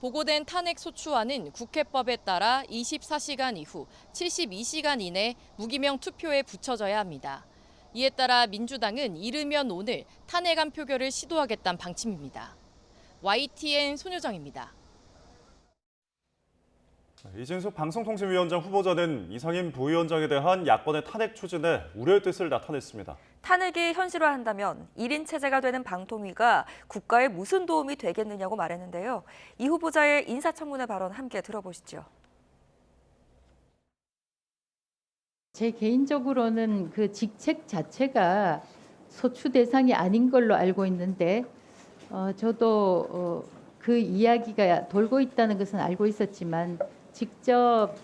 보고된 탄핵 소추안은 국회법에 따라 24시간 이후 72시간 이내 무기명 투표에 붙여져야 합니다. 이에 따라 민주당은 이르면 오늘 탄핵안 표결을 시도하겠다는 방침입니다. YTN 손효정입니다. 이진숙 방송통신위원장 후보자는 이상인 부위원장에 대한 야권의 탄핵 추진에 우려의 뜻을 나타냈습니다. 탄핵이 현실화한다면 1인 체제가 되는 방통위가 국가에 무슨 도움이 되겠느냐고 말했는데요. 이 후보자의 인사청문회 발언 함께 들어보시죠. 제 개인적으로는 그 직책 자체가 소추 대상이 아닌 걸로 알고 있는데 저도 그 이야기가 돌고 있다는 것은 알고 있었지만 직접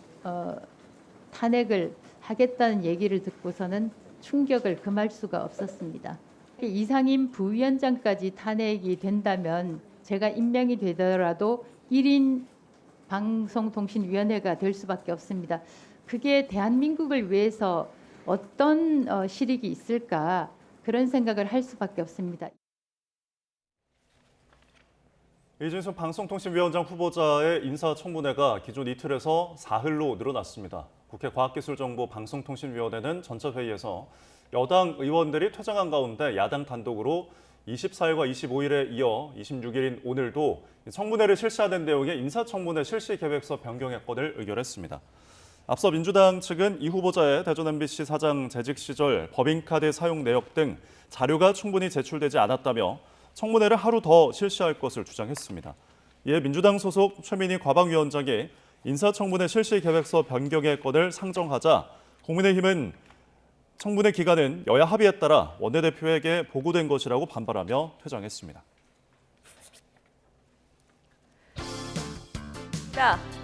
탄핵을 하겠다는 얘기를 듣고서는 충격을 금할 수가 없었습니다. 이상인 부위원장까지 탄핵이 된다면 제가 임명이 되더라도 1인 방송통신위원회가 될 수밖에 없습니다. 그게 대한민국을 위해서 어떤 실익이 있을까 그런 생각을 할 수밖에 없습니다. 이진숙 방송통신위원장 후보자의 인사청문회가 기존 이틀에서 사흘로 늘어났습니다. 국회 과학기술정보방송통신위원회는 전체 회의에서 여당 의원들이 퇴장한 가운데 야당 단독으로 24일과 25일에 이어 26일인 오늘도 청문회를 실시하는 내용의 인사청문회 실시 계획서 변경의 건을 의결했습니다. 앞서 민주당 측은 이 후보자의 대전 MBC 사장 재직 시절 법인카드 사용 내역 등 자료가 충분히 제출되지 않았다며 청문회를 하루 더 실시할 것을 주장했습니다. 이에 민주당 소속 최민희 과방위원장이 인사청문회 실시 계획서 변경의 건을 상정하자 국민의힘은 청문회 기간은 여야 합의에 따라 원내대표에게 보고된 것이라고 반발하며 퇴장했습니다.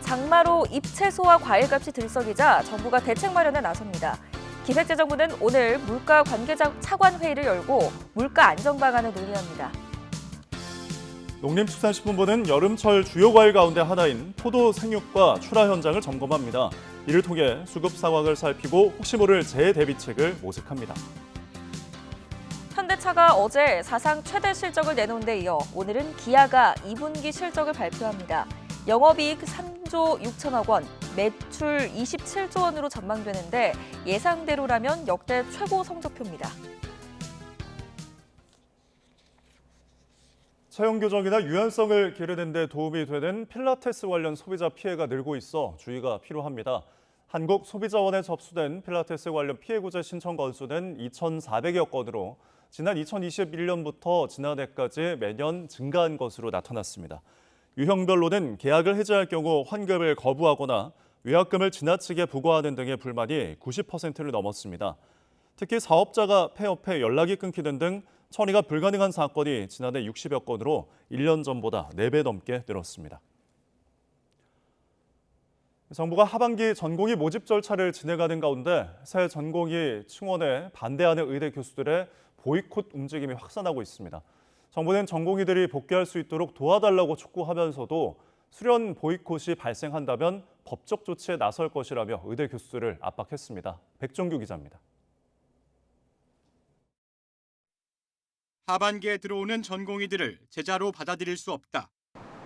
장마로 잎채소와 과일값이 들썩이자 정부가 대책 마련에 나섭니다. 기획재정부는 오늘 물가 관계자 차관 회의를 열고 물가 안정 방안을 논의합니다. 농림축산식품부는 여름철 주요 과일 가운데 하나인 포도 생육과 출하 현장을 점검합니다. 이를 통해 수급 상황을 살피고 혹시 모를 재대비책을 모색합니다. 현대차가 어제 사상 최대 실적을 내놓은 데 이어 오늘은 기아가 2분기 실적을 발표합니다. 영업이익 3조 6천억 원, 매출 27조 원으로 전망되는데 예상대로라면 역대 최고 성적표입니다. 체형 교정이나 유연성을 기르는 데 도움이 되는 필라테스 관련 소비자 피해가 늘고 있어 주의가 필요합니다. 한국소비자원에 접수된 필라테스 관련 피해 구제 신청 건수는 2,400여 건으로 지난 2021년부터 지난해까지 매년 증가한 것으로 나타났습니다. 유형별로는 계약을 해지할 경우 환급을 거부하거나 위약금을 지나치게 부과하는 등의 불만이 90%를 넘었습니다. 특히 사업자가 폐업해 연락이 끊기는 등 처리가 불가능한 사건이 지난해 60여 건으로 1년 전보다 4배 넘게 늘었습니다. 정부가 하반기 전공의 모집 절차를 진행하는 가운데 새 전공의 충원에 반대하는 의대 교수들의 보이콧 움직임이 확산하고 있습니다. 정부는 전공의들이 복귀할 수 있도록 도와달라고 촉구하면서도 수련 보이콧이 발생한다면 법적 조치에 나설 것이라며 의대 교수들을 압박했습니다. 백종규 기자입니다. 하반기에 들어오는 전공의들을 제자로 받아들일 수 없다.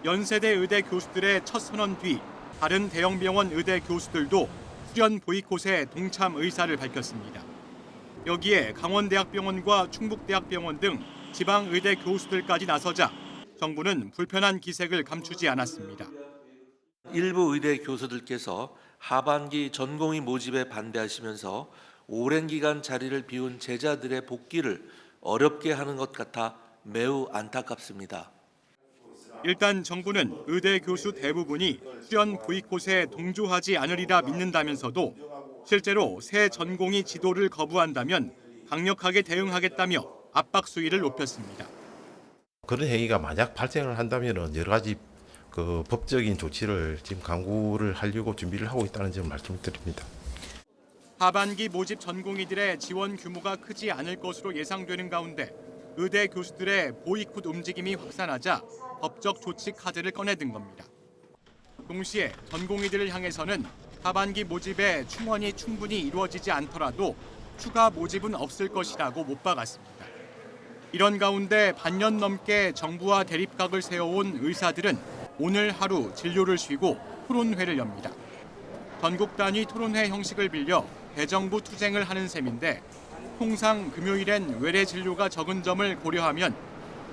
연세대 의대 교수들의 첫 선언 뒤 다른 대형 병원 의대 교수들도 수련 보이콧에 동참 의사를 밝혔습니다. 여기에 강원대학병원과 충북대학병원 등 지방의대 교수들까지 나서자 정부는 불편한 기색을 감추지 않았습니다. 일부 의대 교수들께서 하반기 전공의 모집에 반대하시면서 오랜 기간 자리를 비운 제자들의 복귀를 어렵게 하는 것 같아 매우 안타깝습니다. 일단 정부는 의대 교수 대부분이 수련 보이콧에 동조하지 않으리라 믿는다면서도 실제로 새 전공의 지도를 거부한다면 강력하게 대응하겠다며 압박 수위를 높였습니다. 그런 행위가 만약 발생을 한다면 여러 가지 법적인 조치를 지금 강구를 하려고 준비를 하고 있다는 점을 말씀드립니다. 하반기 모집 전공의들의 지원 규모가 크지 않을 것으로 예상되는 가운데 의대 교수들의 보이콧 움직임이 확산하자 법적 조치 카드를 꺼내든 겁니다. 동시에 전공의들을 향해서는 하반기 모집에 충원이 충분히 이루어지지 않더라도 추가 모집은 없을 것이라고 못 박았습니다. 이런 가운데 반년 넘게 정부와 대립각을 세워온 의사들은 오늘 하루 진료를 쉬고 토론회를 엽니다. 전국 단위 토론회 형식을 빌려 대정부 투쟁을 하는 셈인데 통상 금요일엔 외래 진료가 적은 점을 고려하면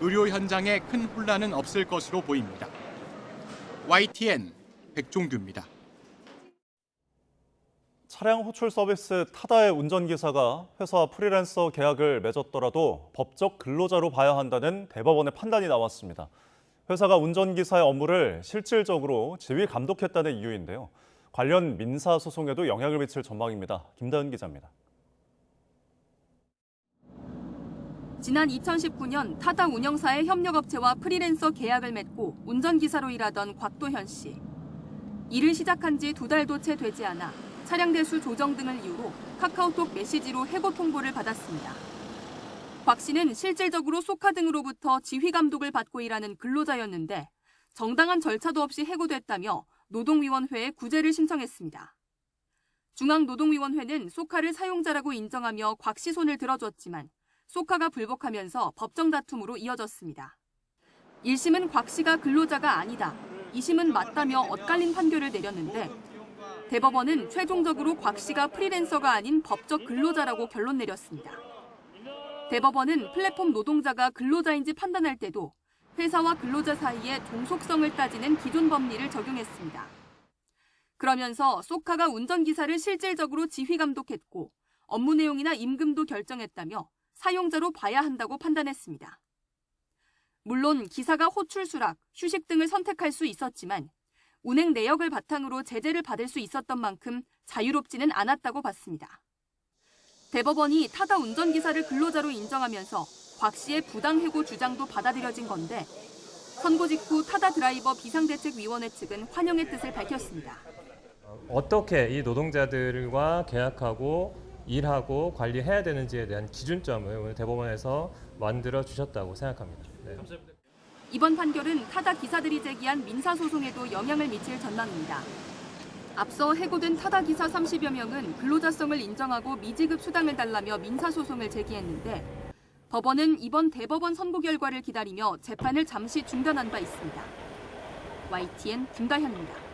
의료 현장에 큰 혼란은 없을 것으로 보입니다. YTN 백종규입니다. 차량 호출 서비스 타다의 운전기사가 회사 프리랜서 계약을 맺었더라도 법적 근로자로 봐야 한다는 대법원의 판단이 나왔습니다. 회사가 운전기사의 업무를 실질적으로 지휘 감독했다는 이유인데요. 관련 민사소송에도 영향을 미칠 전망입니다. 김다은 기자입니다. 지난 2019년 타다 운영사의 협력업체와 프리랜서 계약을 맺고 운전기사로 일하던 곽도현 씨. 일을 시작한 지 2달도 채 되지 않아 차량 대수 조정 등을 이유로 카카오톡 메시지로 해고 통보를 받았습니다. 곽 씨는 실질적으로 소카 등으로부터 지휘 감독을 받고 일하는 근로자였는데 정당한 절차도 없이 해고됐다며 노동위원회에 구제를 신청했습니다. 중앙노동위원회는 소카를 사용자라고 인정하며 곽 씨 손을 들어줬지만 소카가 불복하면서 법정 다툼으로 이어졌습니다. 1심은 곽 씨가 근로자가 아니다, 2심은 맞다며 엇갈린 판결을 내렸는데 대법원은 최종적으로 곽 씨가 프리랜서가 아닌 법적 근로자라고 결론 내렸습니다. 대법원은 플랫폼 노동자가 근로자인지 판단할 때도 회사와 근로자 사이의 종속성을 따지는 기존 법리를 적용했습니다. 그러면서 소카가 운전기사를 실질적으로 지휘 감독했고 업무 내용이나 임금도 결정했다며 사용자로 봐야 한다고 판단했습니다. 물론 기사가 호출 수락, 휴식 등을 선택할 수 있었지만 운행 내역을 바탕으로 제재를 받을 수 있었던 만큼 자유롭지는 않았다고 봤습니다. 대법원이 타다 운전기사를 근로자로 인정하면서 곽 씨의 부당해고 주장도 받아들여진 건데 선고 직후 타다 드라이버 비상대책위원회 측은 환영의 뜻을 밝혔습니다. 어떻게 이 노동자들과 계약하고 일하고 관리해야 되는지에 대한 기준점을 오늘 대법원에서 만들어 주셨다고 생각합니다. 네. 이번 판결은 타다 기사들이 제기한 민사소송에도 영향을 미칠 전망입니다. 앞서 해고된 타다 기사 30여 명은 근로자성을 인정하고 미지급 수당을 달라며 민사소송을 제기했는데 법원은 이번 대법원 선고 결과를 기다리며 재판을 잠시 중단한 바 있습니다. YTN 김다현입니다.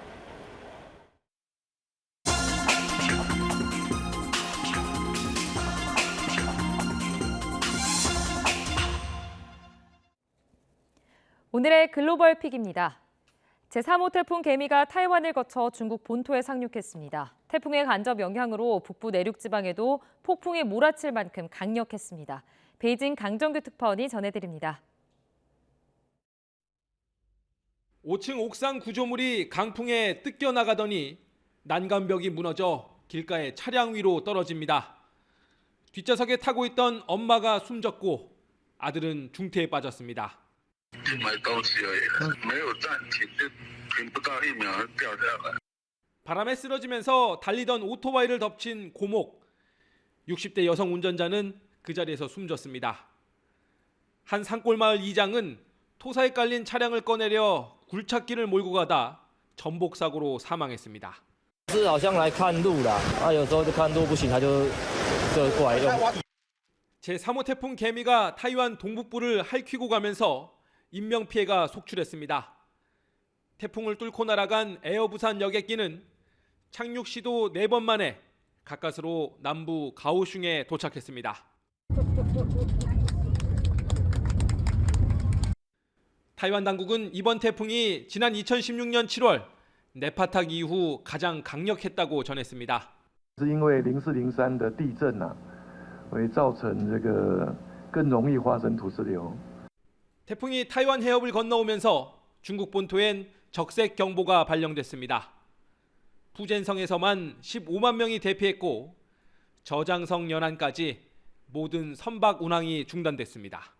오늘의 글로벌 픽입니다. 제3호 태풍 개미가 타이완을 거쳐 중국 본토에 상륙했습니다. 태풍의 간접 영향으로 북부 내륙 지방에도 폭풍이 몰아칠 만큼 강력했습니다. 베이징 강정규 특파원이 전해드립니다. 5층 옥상 구조물이 강풍에 뜯겨나가더니 난간벽이 무너져 길가의 차량 위로 떨어집니다. 뒷좌석에 타고 있던 엄마가 숨졌고 아들은 중태에 빠졌습니다. 바람에 쓰러지면서 달리던 오토바이를 덮친 고목. 60대 여성 운전자는 그 자리에서 숨졌습니다. 한 산골마을 이장은 토사에 깔린 차량을 꺼내려 굴착기를 몰고 가다 전복 사고로 사망했습니다. 제3호 태풍 개미가 타이완 동북부를 핥히고 가면서 인명피해가 속출했습니다. 태풍을 뚫고 날아간 에어부산 여객기는 착륙 시도 4번 만에 가까스로 남부 가오슝에 도착했습니다. 타이완 당국은 이번 태풍이 지난 2016년 7월 네파탁 이후 가장 강력했다고 전했습니다. 因为0403的地震会造成这个更容易发生土石流。 태풍이 타이완 해협을 건너오면서 중국 본토엔 적색 경보가 발령됐습니다. 푸젠성에서만 15만 명이 대피했고 저장성 연안까지 모든 선박 운항이 중단됐습니다.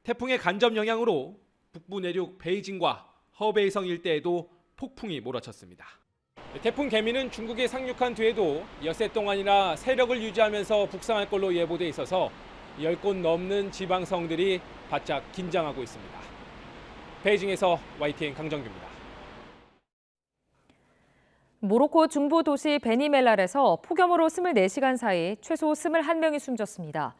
태풍의 간접 영향으로 북부 내륙 베이징과 허베이성 일대에도 폭풍이 몰아쳤습니다. 태풍 개미는 중국에 상륙한 뒤에도 엿새 동안이나 세력을 유지하면서 북상할 걸로 예보돼 있어서 10곳 넘는 지방성들이 바짝 긴장하고 있습니다. 베이징에서 YTN 강정규입니다. 모로코 중부 도시 베니멜랄에서 폭염으로 24시간 사이 최소 21명이 숨졌습니다.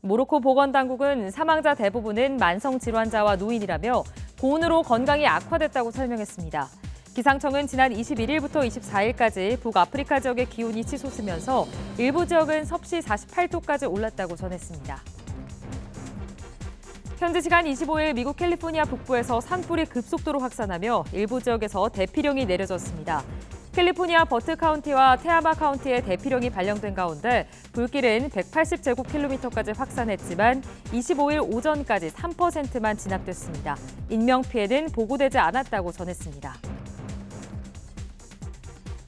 모로코 보건당국은 사망자 대부분은 만성질환자와 노인이라며 고온으로 건강이 악화됐다고 설명했습니다. 기상청은 지난 21일부터 24일까지 북아프리카 지역의 기온이 치솟으면서 일부 지역은 섭씨 48도까지 올랐다고 전했습니다. 현지 시간 25일 미국 캘리포니아 북부에서 산불이 급속도로 확산하며 일부 지역에서 대피령이 내려졌습니다. 캘리포니아 버트 카운티와 테아마 카운티에 대피령이 발령된 가운데 불길은 180제곱킬로미터까지 확산했지만 25일 오전까지 3%만 진압됐습니다. 인명피해는 보고되지 않았다고 전했습니다.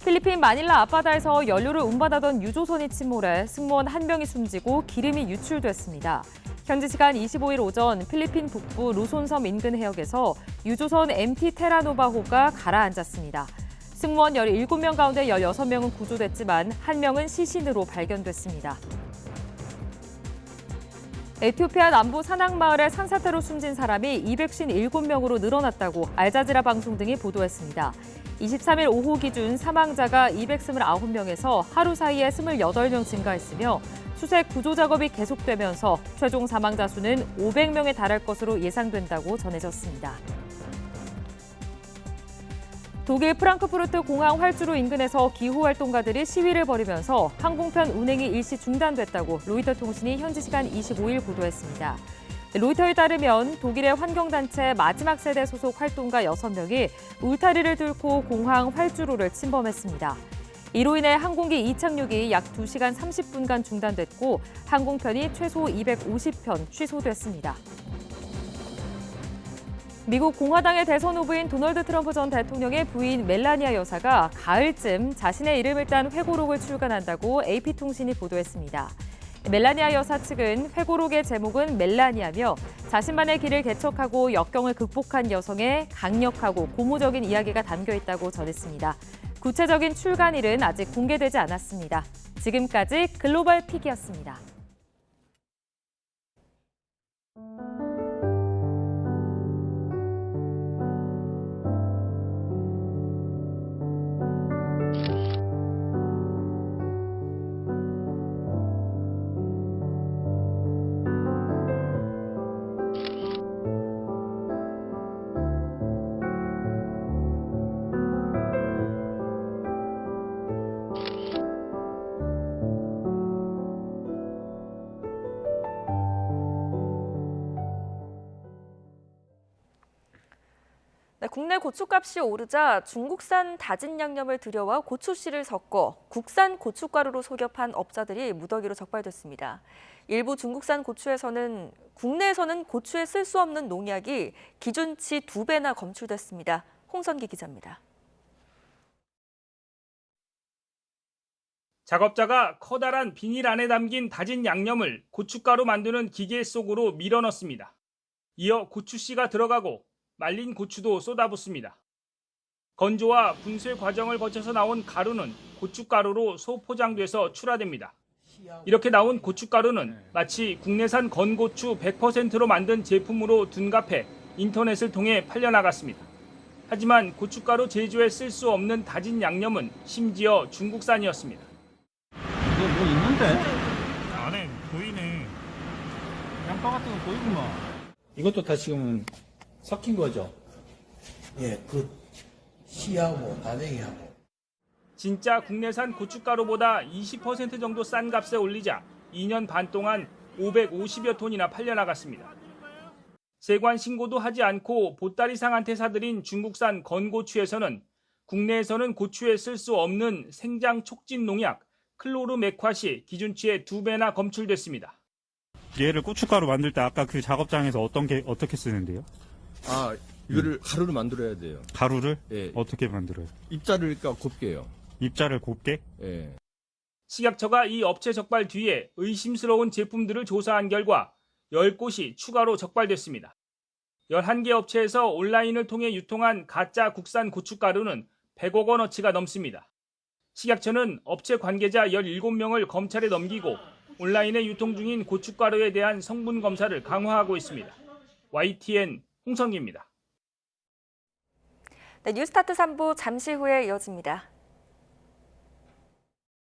필리핀 마닐라 앞바다에서 연료를 운반하던 유조선이 침몰해 승무원 1명이 숨지고 기름이 유출됐습니다. 현지 시간 25일 오전 필리핀 북부 루손섬 인근 해역에서 유조선 MT 테라노바호가 가라앉았습니다. 승무원 17명 가운데 16명은 구조됐지만 1명은 시신으로 발견됐습니다. 에티오피아 남부 사낙마을의 산사태로 숨진 사람이 257명으로 늘어났다고 알자지라 방송 등이 보도했습니다. 23일 오후 기준 사망자가 229명에서 하루 사이에 28명 증가했으며 수색 구조 작업이 계속되면서 최종 사망자 수는 500명에 달할 것으로 예상된다고 전해졌습니다. 독일 프랑크푸르트 공항 활주로 인근에서 기후활동가들이 시위를 벌이면서 항공편 운행이 일시 중단됐다고 로이터 통신이 현지 시간 25일 보도했습니다. 로이터에 따르면 독일의 환경단체 마지막 세대 소속 활동가 6명이 울타리를 뚫고 공항 활주로를 침범했습니다. 이로 인해 항공기 이착륙이 약 2시간 30분간 중단됐고 항공편이 최소 250편 취소됐습니다. 미국 공화당의 대선 후보인 도널드 트럼프 전 대통령의 부인 멜라니아 여사가 가을쯤 자신의 이름을 딴 회고록을 출간한다고 AP통신이 보도했습니다. 멜라니아 여사 측은 회고록의 제목은 멜라니아며 자신만의 길을 개척하고 역경을 극복한 여성의 강력하고 고무적인 이야기가 담겨 있다고 전했습니다. 구체적인 출간일은 아직 공개되지 않았습니다. 지금까지 글로벌 픽이었습니다. 국내 고춧값이 오르자 중국산 다진 양념을 들여와 고추씨를 섞어 국산 고춧가루로 속여 판 업자들이 무더기로 적발됐습니다. 일부 중국산 고추에서는 국내에서는 고추에 쓸 수 없는 농약이 기준치 2배나 검출됐습니다. 홍선기 기자입니다. 작업자가 커다란 비닐 안에 담긴 다진 양념을 고춧가루 만드는 기계 속으로 밀어넣습니다. 이어 고추씨가 들어가고 말린 고추도 쏟아붓습니다. 건조와 분쇄 과정을 거쳐서 나온 가루는 고춧가루로 소포장돼서 출하됩니다. 이렇게 나온 고춧가루는 마치 국내산 건고추 100%로 만든 제품으로 둔갑해 인터넷을 통해 팔려나갔습니다. 하지만 고춧가루 제조에 쓸 수 없는 다진 양념은 심지어 중국산이었습니다. 이거 뭐 있는데? 안에 보이네. 양파 같은 거 보이구만. 이것도 다 지금 섞인 거죠? 예, 그 씨하고 다대기하고. 진짜 국내산 고춧가루보다 20% 정도 싼 값에 올리자 2년 반 동안 550여 톤이나 팔려나갔습니다. 세관 신고도 하지 않고 보따리상한테 사들인 중국산 건고추에서는 국내에서는 고추에 쓸 수 없는 생장 촉진 농약 클로르메콰시 기준치의 2배나 검출됐습니다. 얘를 고춧가루 만들 때 아까 그 작업장에서 어떻게 쓰는데요? 아, 이거를 가루를 만들어야 돼요. 가루를? 예. 어떻게 만들어요? 입자를 그러니까 곱게요. 입자를 곱게? 예. 식약처가 이 업체 적발 뒤에 의심스러운 제품들을 조사한 결과 10곳이 추가로 적발됐습니다. 11개 업체에서 온라인을 통해 유통한 가짜 국산 고춧가루는 100억 원어치가 넘습니다. 식약처는 업체 관계자 17명을 검찰에 넘기고 온라인에 유통 중인 고춧가루에 대한 성분 검사를 강화하고 있습니다. YTN 홍성기입니다. 네, 뉴스타트 3부 잠시 후에 이어집니다.